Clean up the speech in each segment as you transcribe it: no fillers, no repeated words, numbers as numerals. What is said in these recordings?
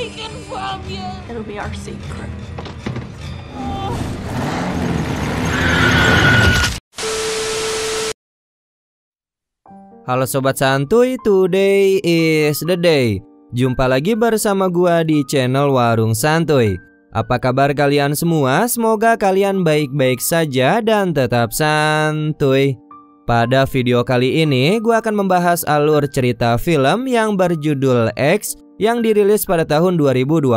taken from you. It'll be our secret. Halo Sobat Santuy, today is the day. Jumpa lagi bersama gua di channel Warung Santuy. Apa kabar kalian semua? Semoga kalian baik-baik saja dan tetap santuy. Pada video kali ini gua akan membahas alur cerita film yang berjudul X yang dirilis pada tahun 2022.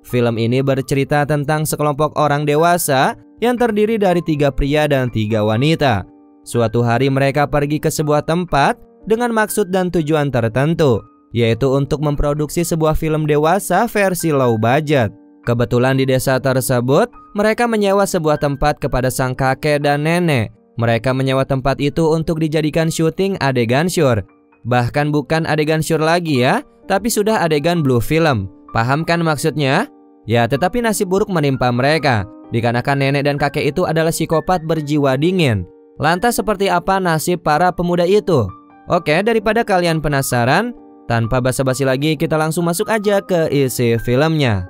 Film ini bercerita tentang sekelompok orang dewasa yang terdiri dari 3 pria dan 3 wanita. Suatu hari mereka pergi ke sebuah tempat dengan maksud dan tujuan tertentu, yaitu untuk memproduksi sebuah film dewasa versi low budget. Kebetulan di desa tersebut, mereka menyewa sebuah tempat kepada sang kakek dan nenek. Mereka menyewa tempat itu untuk dijadikan syuting adegan syur. Bahkan bukan adegan syur lagi ya, tapi sudah adegan blue film. Paham kan maksudnya? Ya, tetapi nasib buruk menimpa mereka, dikarenakan nenek dan kakek itu adalah psikopat berjiwa dingin. Lantas seperti apa nasib para pemuda itu? Oke, daripada kalian penasaran, tanpa basa-basi lagi kita langsung masuk aja ke isi filmnya.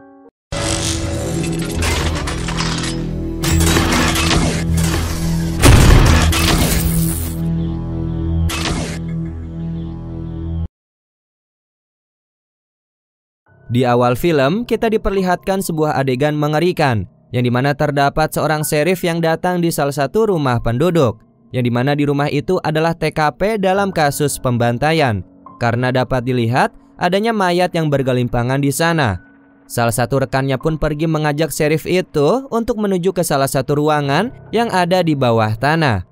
Di awal film, kita diperlihatkan sebuah adegan mengerikan, yang dimana terdapat seorang sheriff yang datang di salah satu rumah penduduk, yang dimana di rumah itu adalah TKP dalam kasus pembantaian, karena dapat dilihat adanya mayat yang bergelimpangan di sana. Salah satu rekannya pun pergi mengajak sheriff itu untuk menuju ke salah satu ruangan yang ada di bawah tanah.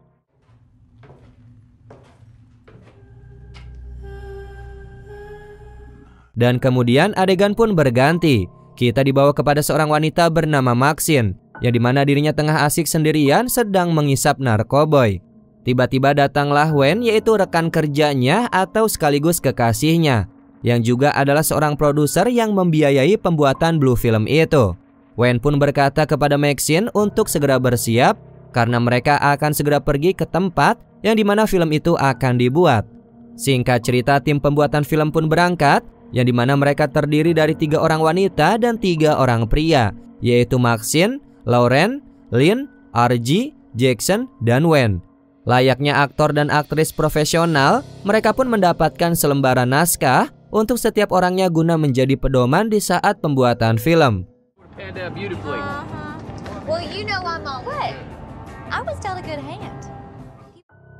Dan kemudian adegan pun berganti. Kita dibawa kepada seorang wanita bernama Maxine, yang dimana dirinya tengah asik sendirian sedang menghisap narkoboy. Tiba-tiba datanglah Wen, yaitu rekan kerjanya atau sekaligus kekasihnya, yang juga adalah seorang produser yang membiayai pembuatan blue film itu. Wen pun berkata kepada Maxine untuk segera bersiap, karena mereka akan segera pergi ke tempat yang dimana film itu akan dibuat. Singkat cerita, tim pembuatan film pun berangkat, yang dimana mereka terdiri dari 3 orang wanita dan 3 orang pria, yaitu Maxine, Lauren, Lynn, RG, Jackson, dan Wen. Layaknya aktor dan aktris profesional, mereka pun mendapatkan selembaran naskah untuk setiap orangnya guna menjadi pedoman di saat pembuatan film.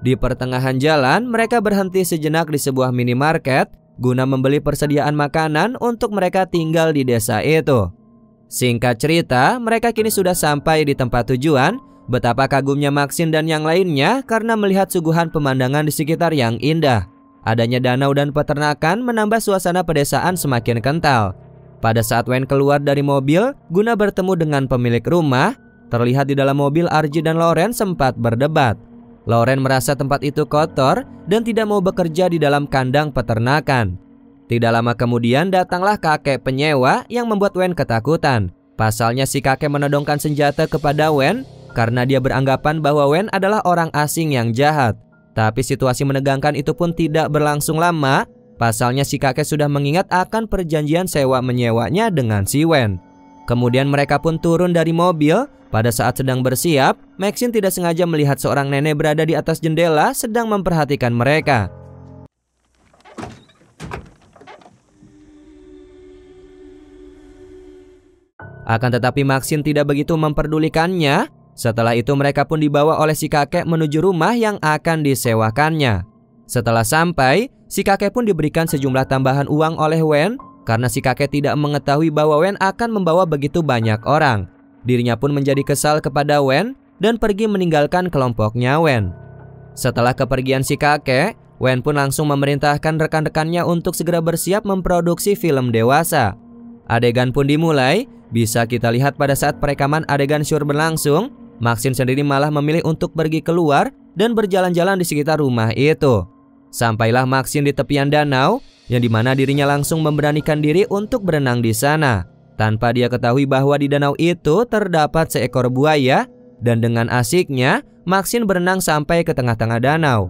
Di pertengahan jalan, mereka berhenti sejenak di sebuah minimarket guna membeli persediaan makanan untuk mereka tinggal di desa itu. Singkat cerita, mereka kini sudah sampai di tempat tujuan. Betapa kagumnya Maxine dan yang lainnya karena melihat suguhan pemandangan di sekitar yang indah. Adanya danau dan peternakan menambah suasana pedesaan semakin kental. Pada saat Wen keluar dari mobil guna bertemu dengan pemilik rumah, terlihat di dalam mobil RG dan Lauren sempat berdebat. Lauren merasa tempat itu kotor dan tidak mau bekerja di dalam kandang peternakan. Tidak lama kemudian datanglah kakek penyewa yang membuat Wen ketakutan. Pasalnya si kakek menodongkan senjata kepada Wen karena dia beranggapan bahwa Wen adalah orang asing yang jahat. Tapi situasi menegangkan itu pun tidak berlangsung lama. Pasalnya si kakek sudah mengingat akan perjanjian sewa menyewanya dengan si Wen. Kemudian mereka pun turun dari mobil. Pada saat sedang bersiap, Maxine tidak sengaja melihat seorang nenek berada di atas jendela sedang memperhatikan mereka. Akan tetapi Maxine tidak begitu memperdulikannya. Setelah itu mereka pun dibawa oleh si kakek menuju rumah yang akan disewakannya. Setelah sampai, si kakek pun diberikan sejumlah tambahan uang oleh Wen karena si kakek tidak mengetahui bahwa Wen akan membawa begitu banyak orang. Dirinya pun menjadi kesal kepada Wen dan pergi meninggalkan kelompoknya Wen. Setelah kepergian si kakek, Wen pun langsung memerintahkan rekan-rekannya untuk segera bersiap memproduksi film dewasa. Adegan pun dimulai. Bisa kita lihat pada saat perekaman adegan syur berlangsung, Maxine sendiri malah memilih untuk pergi keluar dan berjalan-jalan di sekitar rumah itu. Sampailah Maxine di tepian danau, yang dimana dirinya langsung memberanikan diri untuk berenang di sana. Tanpa dia ketahui bahwa di danau itu terdapat seekor buaya, dan dengan asiknya Maxine berenang sampai ke tengah-tengah danau.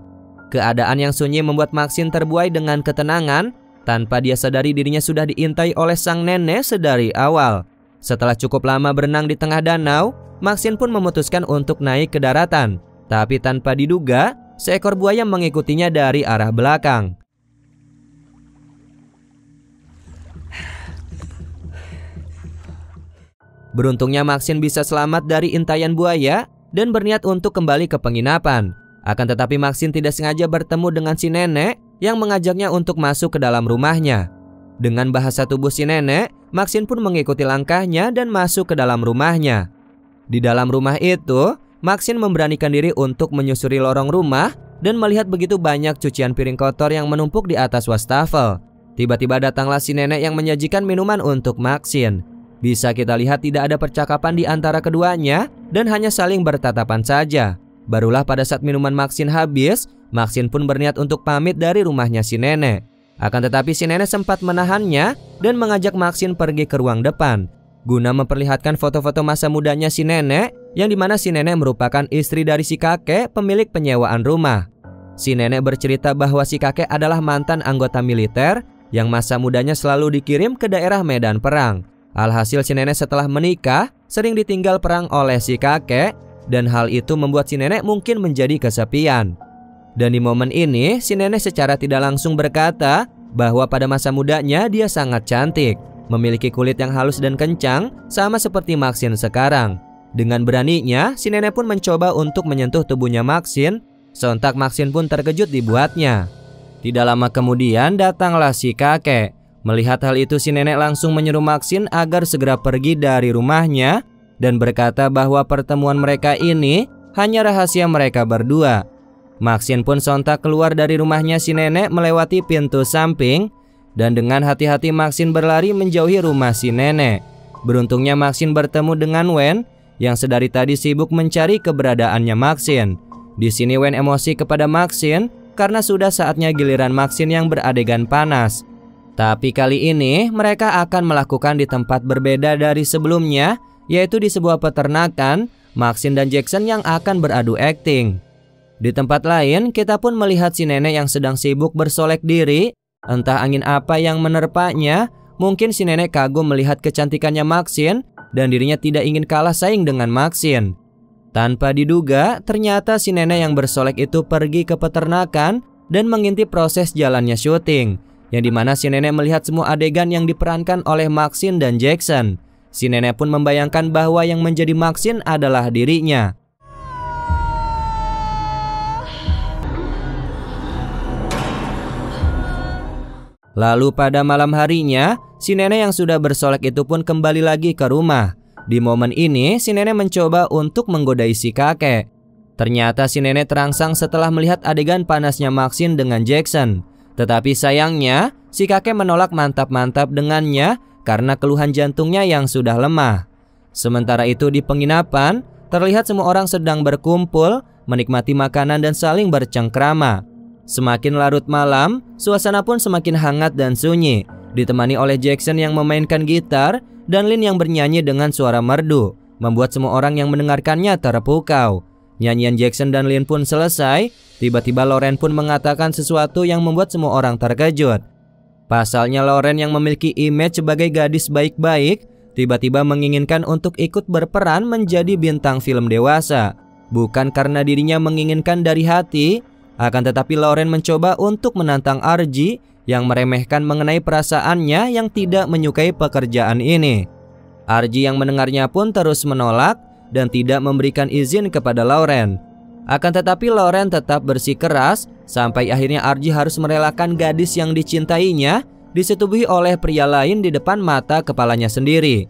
Keadaan yang sunyi membuat Maxine terbuai dengan ketenangan. Tanpa dia sadari dirinya sudah diintai oleh sang nenek sedari awal. Setelah cukup lama berenang di tengah danau, Maxine pun memutuskan untuk naik ke daratan. Tapi tanpa diduga, seekor buaya mengikutinya dari arah belakang. Beruntungnya Maxine bisa selamat dari intaian buaya dan berniat untuk kembali ke penginapan. Akan tetapi Maxine tidak sengaja bertemu dengan si nenek yang mengajaknya untuk masuk ke dalam rumahnya. Dengan bahasa tubuh si nenek, Maxine pun mengikuti langkahnya dan masuk ke dalam rumahnya. Di dalam rumah itu, Maxine memberanikan diri untuk menyusuri lorong rumah dan melihat begitu banyak cucian piring kotor yang menumpuk di atas wastafel. Tiba-tiba datanglah si nenek yang menyajikan minuman untuk Maxine. Bisa kita lihat tidak ada percakapan di antara keduanya dan hanya saling bertatapan saja. Barulah pada saat minuman Maxine habis, Maxine pun berniat untuk pamit dari rumahnya si nenek. Akan tetapi si nenek sempat menahannya dan mengajak Maxine pergi ke ruang depan guna memperlihatkan foto-foto masa mudanya si nenek, yang dimana si nenek merupakan istri dari si kakek pemilik penyewaan rumah. Si nenek bercerita bahwa si kakek adalah mantan anggota militer yang masa mudanya selalu dikirim ke daerah medan perang. Alhasil si nenek setelah menikah sering ditinggal perang oleh si kakek, dan hal itu membuat si nenek mungkin menjadi kesepian. Dan di momen ini si nenek secara tidak langsung berkata bahwa pada masa mudanya dia sangat cantik, memiliki kulit yang halus dan kencang sama seperti Maxine sekarang. Dengan beraninya si nenek pun mencoba untuk menyentuh tubuhnya Maxine. Sontak Maxine pun terkejut dibuatnya. Tidak lama kemudian datanglah si kakek. Melihat hal itu si nenek langsung menyuruh Maxine agar segera pergi dari rumahnya dan berkata bahwa pertemuan mereka ini hanya rahasia mereka berdua. Maxine pun sontak keluar dari rumahnya si nenek melewati pintu samping, dan dengan hati-hati Maxine berlari menjauhi rumah si nenek. Beruntungnya Maxine bertemu dengan Wen yang sedari tadi sibuk mencari keberadaannya Maxine. Di sini Wen emosi kepada Maxine karena sudah saatnya giliran Maxine yang beradegan panas. Tapi kali ini mereka akan melakukan di tempat berbeda dari sebelumnya, yaitu di sebuah peternakan. Maxine dan Jackson yang akan beradu akting. Di tempat lain kita pun melihat si nenek yang sedang sibuk bersolek diri. Entah angin apa yang menerpanya. Mungkin si nenek kagum melihat kecantikannya Maxine dan dirinya tidak ingin kalah saing dengan Maxine. Tanpa diduga, ternyata si nenek yang bersolek itu pergi ke peternakan dan mengintip proses jalannya syuting, yang dimana si nenek melihat semua adegan yang diperankan oleh Maxine dan Jackson. Si nenek pun membayangkan bahwa yang menjadi Maxine adalah dirinya. Lalu pada malam harinya, si nenek yang sudah bersolek itu pun kembali lagi ke rumah. Di momen ini, si nenek mencoba untuk menggodai si kakek. Ternyata si nenek terangsang setelah melihat adegan panasnya Maxine dengan Jackson. Tetapi sayangnya, si kakek menolak mantap-mantap dengannya karena keluhan jantungnya yang sudah lemah. Sementara itu di penginapan, terlihat semua orang sedang berkumpul, menikmati makanan dan saling bercengkrama. Semakin larut malam, suasana pun semakin hangat dan sunyi, ditemani oleh Jackson yang memainkan gitar dan Lin yang bernyanyi dengan suara merdu, membuat semua orang yang mendengarkannya terpukau. Nyanyian Jackson dan Lin pun selesai. Tiba-tiba Lauren pun mengatakan sesuatu yang membuat semua orang terkejut. Pasalnya Lauren yang memiliki image sebagai gadis baik-baik tiba-tiba menginginkan untuk ikut berperan menjadi bintang film dewasa. Bukan karena dirinya menginginkan dari hati, akan tetapi Lauren mencoba untuk menantang RG yang meremehkan mengenai perasaannya yang tidak menyukai pekerjaan ini. RG yang mendengarnya pun terus menolak dan tidak memberikan izin kepada Lauren. Akan tetapi Lauren tetap bersikeras sampai akhirnya RG harus merelakan gadis yang dicintainya disetubuhi oleh pria lain di depan mata kepalanya sendiri.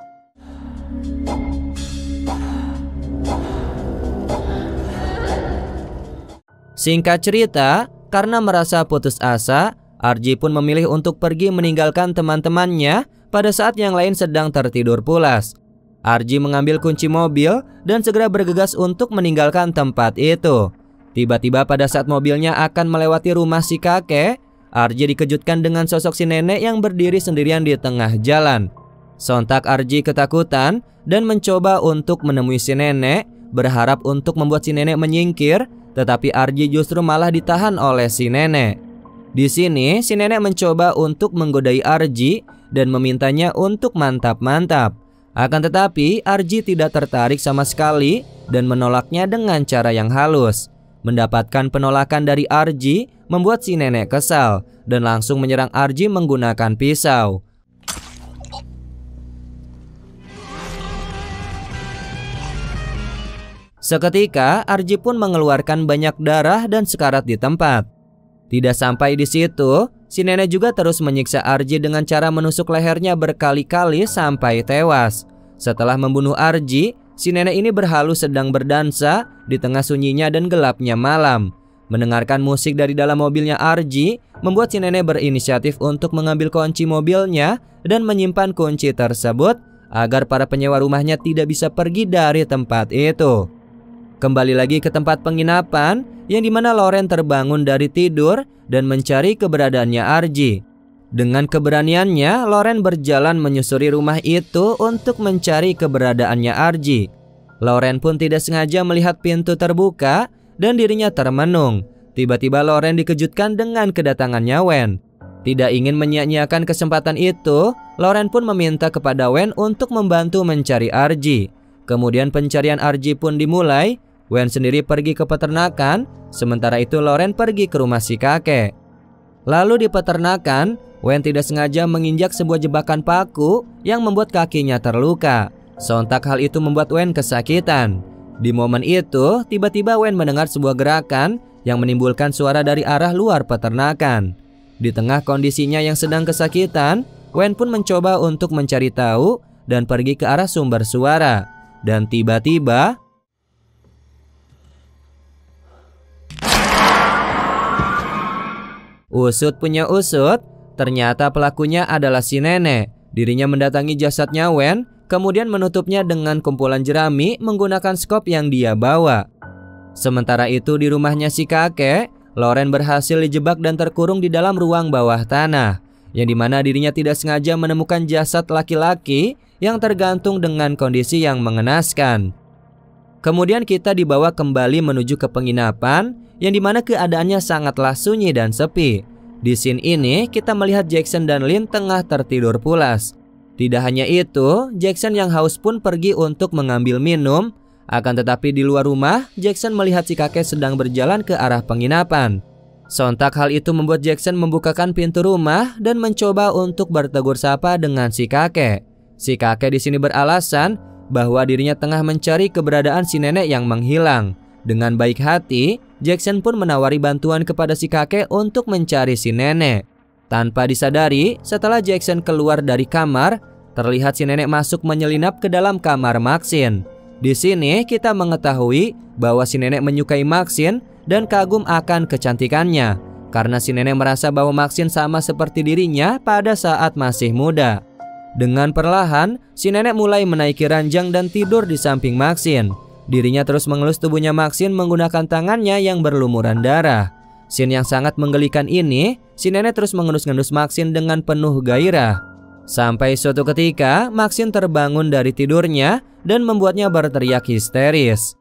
Singkat cerita, karena merasa putus asa, RG pun memilih untuk pergi meninggalkan teman-temannya pada saat yang lain sedang tertidur pulas. RG mengambil kunci mobil dan segera bergegas untuk meninggalkan tempat itu. Tiba-tiba pada saat mobilnya akan melewati rumah si kakek, RG dikejutkan dengan sosok si nenek yang berdiri sendirian di tengah jalan. Sontak RG ketakutan dan mencoba untuk menemui si nenek, berharap untuk membuat si nenek menyingkir, tetapi RG justru malah ditahan oleh si nenek. Di sini si nenek mencoba untuk menggodai Arji dan memintanya untuk mantap-mantap. Akan tetapi Arji tidak tertarik sama sekali dan menolaknya dengan cara yang halus. Mendapatkan penolakan dari Arji membuat si nenek kesal dan langsung menyerang Arji menggunakan pisau. Seketika Arji pun mengeluarkan banyak darah dan sekarat di tempat. Tidak sampai di situ, si nenek juga terus menyiksa Arji dengan cara menusuk lehernya berkali-kali sampai tewas. Setelah membunuh Arji, si nenek ini berhalus sedang berdansa di tengah sunyinya dan gelapnya malam. Mendengarkan musik dari dalam mobilnya Arji membuat si nenek berinisiatif untuk mengambil kunci mobilnya dan menyimpan kunci tersebut agar para penyewa rumahnya tidak bisa pergi dari tempat itu. Kembali lagi ke tempat penginapan yang dimana Loren terbangun dari tidur dan mencari keberadaannya Arji. Dengan keberaniannya, Loren berjalan menyusuri rumah itu untuk mencari keberadaannya Arji. Loren pun tidak sengaja melihat pintu terbuka dan dirinya termenung. Tiba-tiba Loren dikejutkan dengan kedatangannya Wen. Tidak ingin menyia-nyiakan kesempatan itu, Loren pun meminta kepada Wen untuk membantu mencari Arji. Kemudian pencarian Arji pun dimulai. Wen sendiri pergi ke peternakan, sementara itu Loren pergi ke rumah si kakek. Lalu di peternakan, Wen tidak sengaja menginjak sebuah jebakan paku yang membuat kakinya terluka. Sontak hal itu membuat Wen kesakitan. Di momen itu, tiba-tiba Wen mendengar sebuah gerakan yang menimbulkan suara dari arah luar peternakan. Di tengah kondisinya yang sedang kesakitan, Wen pun mencoba untuk mencari tahu dan pergi ke arah sumber suara. Dan tiba-tiba usut punya usut, ternyata pelakunya adalah si nenek. Dirinya mendatangi jasadnya Wen, kemudian menutupnya dengan kumpulan jerami menggunakan skop yang dia bawa. Sementara itu di rumahnya si kakek, Loren berhasil dijebak dan terkurung di dalam ruang bawah tanah, yang dimana dirinya tidak sengaja menemukan jasad laki-laki yang tergantung dengan kondisi yang mengenaskan. Kemudian kita dibawa kembali menuju ke penginapan, yang dimana keadaannya sangatlah sunyi dan sepi. Di scene ini kita melihat Jackson dan Lynn tengah tertidur pulas. Tidak hanya itu, Jackson yang haus pun pergi untuk mengambil minum. Akan tetapi di luar rumah, Jackson melihat si kakek sedang berjalan ke arah penginapan. Sontak hal itu membuat Jackson membukakan pintu rumah dan mencoba untuk bertegur sapa dengan si kakek. Si kakek di sini beralasan bahwa dirinya tengah mencari keberadaan si nenek yang menghilang. Dengan baik hati, Jackson pun menawari bantuan kepada si kakek untuk mencari si nenek. Tanpa disadari, setelah Jackson keluar dari kamar, terlihat si nenek masuk menyelinap ke dalam kamar Maxine. Di sini kita mengetahui bahwa si nenek menyukai Maxine dan kagum akan kecantikannya, karena si nenek merasa bahwa Maxine sama seperti dirinya pada saat masih muda. Dengan perlahan, si nenek mulai menaiki ranjang dan tidur di samping Maxine. Dirinya terus mengelus tubuhnya Maxine menggunakan tangannya yang berlumuran darah. Scene yang sangat menggelikan ini, si nenek terus mengendus-ngendus Maxine dengan penuh gairah. Sampai suatu ketika, Maxine terbangun dari tidurnya dan membuatnya berteriak histeris.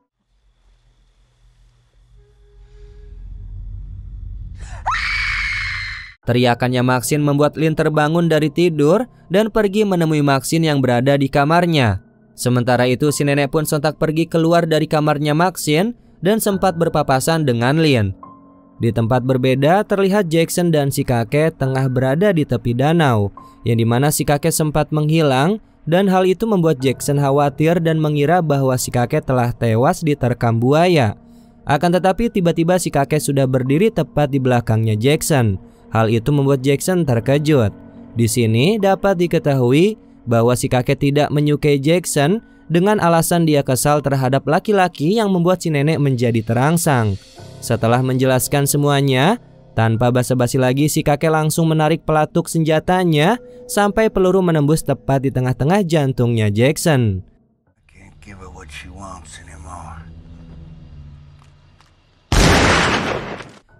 Teriakannya Maxine membuat Lynn terbangun dari tidur dan pergi menemui Maxine yang berada di kamarnya. Sementara itu si nenek pun sontak pergi keluar dari kamarnya Maxine dan sempat berpapasan dengan Lynn. Di tempat berbeda terlihat Jackson dan si kakek tengah berada di tepi danau, yang dimana si kakek sempat menghilang, dan hal itu membuat Jackson khawatir dan mengira bahwa si kakek telah tewas diterkam buaya. Akan tetapi tiba-tiba si kakek sudah berdiri tepat di belakangnya Jackson. Hal itu membuat Jackson terkejut. Di sini dapat diketahui bahwa si kakek tidak menyukai Jackson dengan alasan dia kesal terhadap laki-laki yang membuat si nenek menjadi terangsang. Setelah menjelaskan semuanya, tanpa basa-basi lagi si kakek langsung menarik pelatuk senjatanya sampai peluru menembus tepat di tengah-tengah jantungnya Jackson.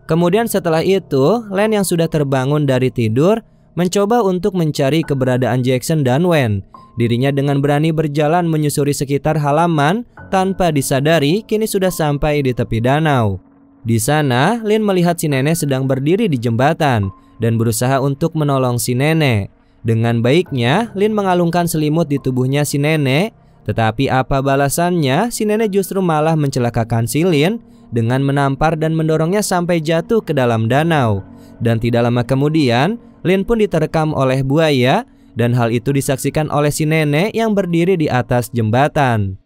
Kemudian setelah itu, Len yang sudah terbangun dari tidur mencoba untuk mencari keberadaan Jackson dan Wen. Dirinya dengan berani berjalan menyusuri sekitar halaman tanpa disadari kini sudah sampai di tepi danau. Di sana, Lin melihat si nenek sedang berdiri di jembatan dan berusaha untuk menolong si nenek. Dengan baiknya, Lin mengalungkan selimut di tubuhnya si nenek, tetapi apa balasannya? Si nenek justru malah mencelakakan si Lin dengan menampar dan mendorongnya sampai jatuh ke dalam danau. Dan tidak lama kemudian, Lin pun diterkam oleh buaya, dan hal itu disaksikan oleh si nenek yang berdiri di atas jembatan.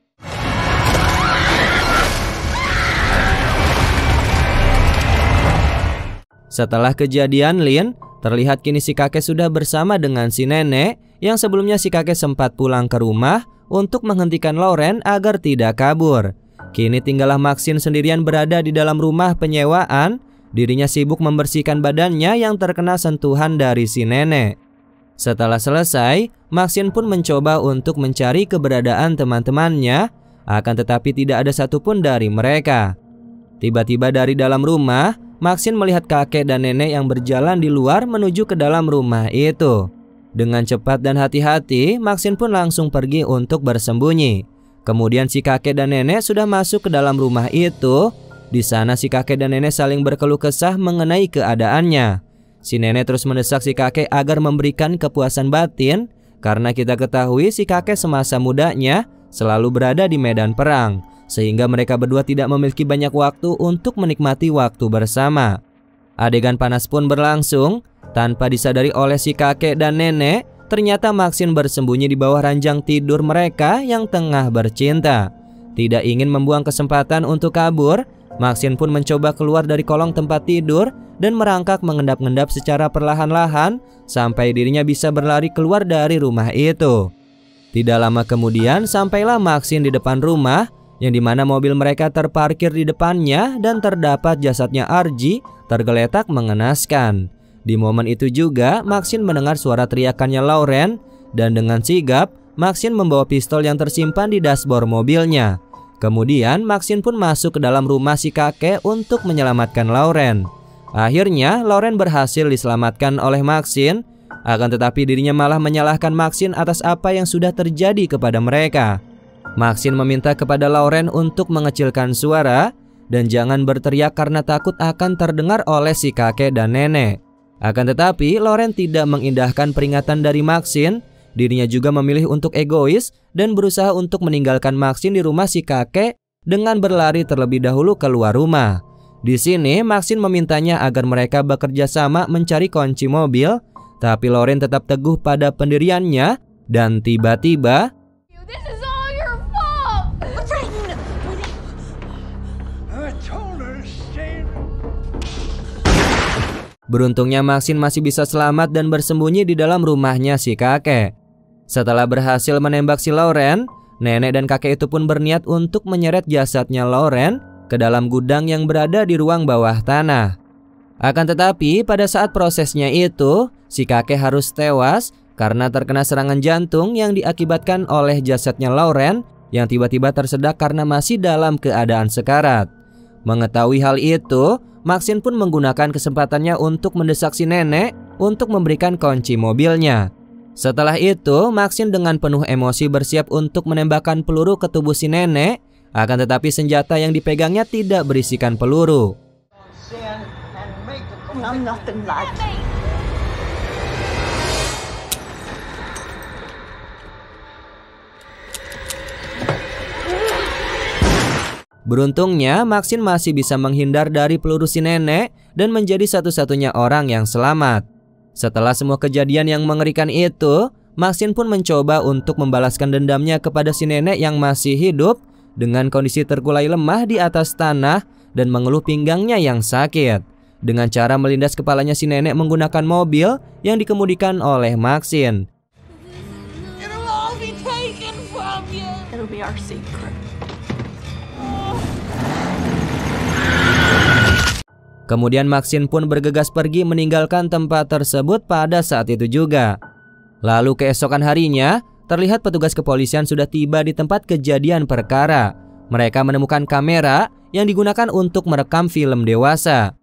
Setelah kejadian Lin, terlihat kini si kakek sudah bersama dengan si nenek yang sebelumnya si kakek sempat pulang ke rumah untuk menghentikan Lauren agar tidak kabur. Kini tinggallah Maxine sendirian berada di dalam rumah penyewaan. Dirinya sibuk membersihkan badannya yang terkena sentuhan dari si nenek. Setelah selesai, Maxine pun mencoba untuk mencari keberadaan teman-temannya, akan tetapi tidak ada satupun dari mereka. Tiba-tiba dari dalam rumah, Maxine melihat kakek dan nenek yang berjalan di luar menuju ke dalam rumah itu. Dengan cepat dan hati-hati, Maxine pun langsung pergi untuk bersembunyi. Kemudian si kakek dan nenek sudah masuk ke dalam rumah itu. Di sana si kakek dan nenek saling berkeluh kesah mengenai keadaannya. Si nenek terus mendesak si kakek agar memberikan kepuasan batin, karena kita ketahui si kakek semasa mudanya selalu berada di medan perang, sehingga mereka berdua tidak memiliki banyak waktu untuk menikmati waktu bersama. Adegan panas pun berlangsung. Tanpa disadari oleh si kakek dan nenek, ternyata Maxine bersembunyi di bawah ranjang tidur mereka yang tengah bercinta. Tidak ingin membuang kesempatan untuk kabur, Maxine pun mencoba keluar dari kolong tempat tidur dan merangkak mengendap-endap secara perlahan-lahan sampai dirinya bisa berlari keluar dari rumah itu. Tidak lama kemudian sampailah Maxine di depan rumah, yang dimana mobil mereka terparkir di depannya dan terdapat jasadnya Archie tergeletak mengenaskan. Di momen itu juga Maxine mendengar suara teriakannya Lauren, dan dengan sigap Maxine membawa pistol yang tersimpan di dashboard mobilnya. Kemudian Maxine pun masuk ke dalam rumah si kakek untuk menyelamatkan Lauren. Akhirnya Lauren berhasil diselamatkan oleh Maxine, akan tetapi dirinya malah menyalahkan Maxine atas apa yang sudah terjadi kepada mereka. Maxine meminta kepada Lauren untuk mengecilkan suara dan jangan berteriak karena takut akan terdengar oleh si kakek dan nenek. Akan tetapi Lauren tidak mengindahkan peringatan dari Maxine. Dirinya juga memilih untuk egois dan berusaha untuk meninggalkan Maxine di rumah si kakek dengan berlari terlebih dahulu keluar rumah. Di sini Maxine memintanya agar mereka bekerja sama mencari kunci mobil, tapi Lauren tetap teguh pada pendiriannya dan tiba-tiba beruntungnya Maxine masih bisa selamat dan bersembunyi di dalam rumahnya si kakek. Setelah berhasil menembak si Lauren, nenek dan kakek itu pun berniat untuk menyeret jasadnya Lauren ke dalam gudang yang berada di ruang bawah tanah. Akan tetapi pada saat prosesnya itu, si kakek harus tewas karena terkena serangan jantung yang diakibatkan oleh jasadnya Lauren yang tiba-tiba tersedak karena masih dalam keadaan sekarat. Mengetahui hal itu, Maxine pun menggunakan kesempatannya untuk mendesak si nenek untuk memberikan kunci mobilnya. Setelah itu, Maxine dengan penuh emosi bersiap untuk menembakkan peluru ke tubuh si nenek, akan tetapi senjata yang dipegangnya tidak berisikan peluru. Beruntungnya, Maxine masih bisa menghindar dari peluru si nenek dan menjadi satu-satunya orang yang selamat. Setelah semua kejadian yang mengerikan itu, Maxine pun mencoba untuk membalaskan dendamnya kepada si nenek yang masih hidup dengan kondisi terkulai lemah di atas tanah dan mengeluh pinggangnya yang sakit, dengan cara melindas kepalanya si nenek menggunakan mobil yang dikemudikan oleh Maxine. It'll all be taken from you. It'll be our secret. Kemudian Maxine pun bergegas pergi meninggalkan tempat tersebut pada saat itu juga. Lalu keesokan harinya, terlihat petugas kepolisian sudah tiba di tempat kejadian perkara. Mereka menemukan kamera yang digunakan untuk merekam film dewasa.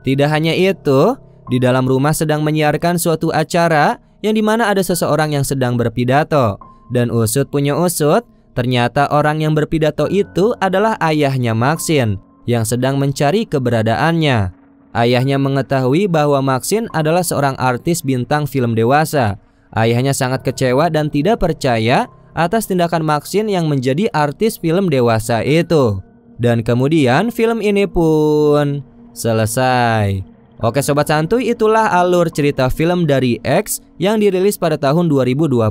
Tidak hanya itu, di dalam rumah sedang menyiarkan suatu acara yang dimana ada seseorang yang sedang berpidato. Dan usut punya usut, ternyata orang yang berpidato itu adalah ayahnya Maxine yang sedang mencari keberadaannya. Ayahnya mengetahui bahwa Maxine adalah seorang artis bintang film dewasa. Ayahnya sangat kecewa dan tidak percaya atas tindakan Maxine yang menjadi artis film dewasa itu. Dan kemudian film ini pun selesai. Oke Sobat Santuy, itulah alur cerita film dari X yang dirilis pada tahun 2022.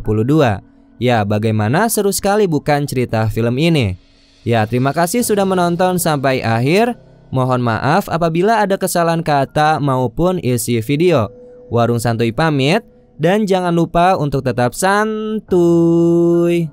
Ya, bagaimana seru sekali bukan cerita film ini? Ya, terima kasih sudah menonton sampai akhir. Mohon maaf apabila ada kesalahan kata maupun isi video. Warung Santuy pamit, dan jangan lupa untuk tetap santuy.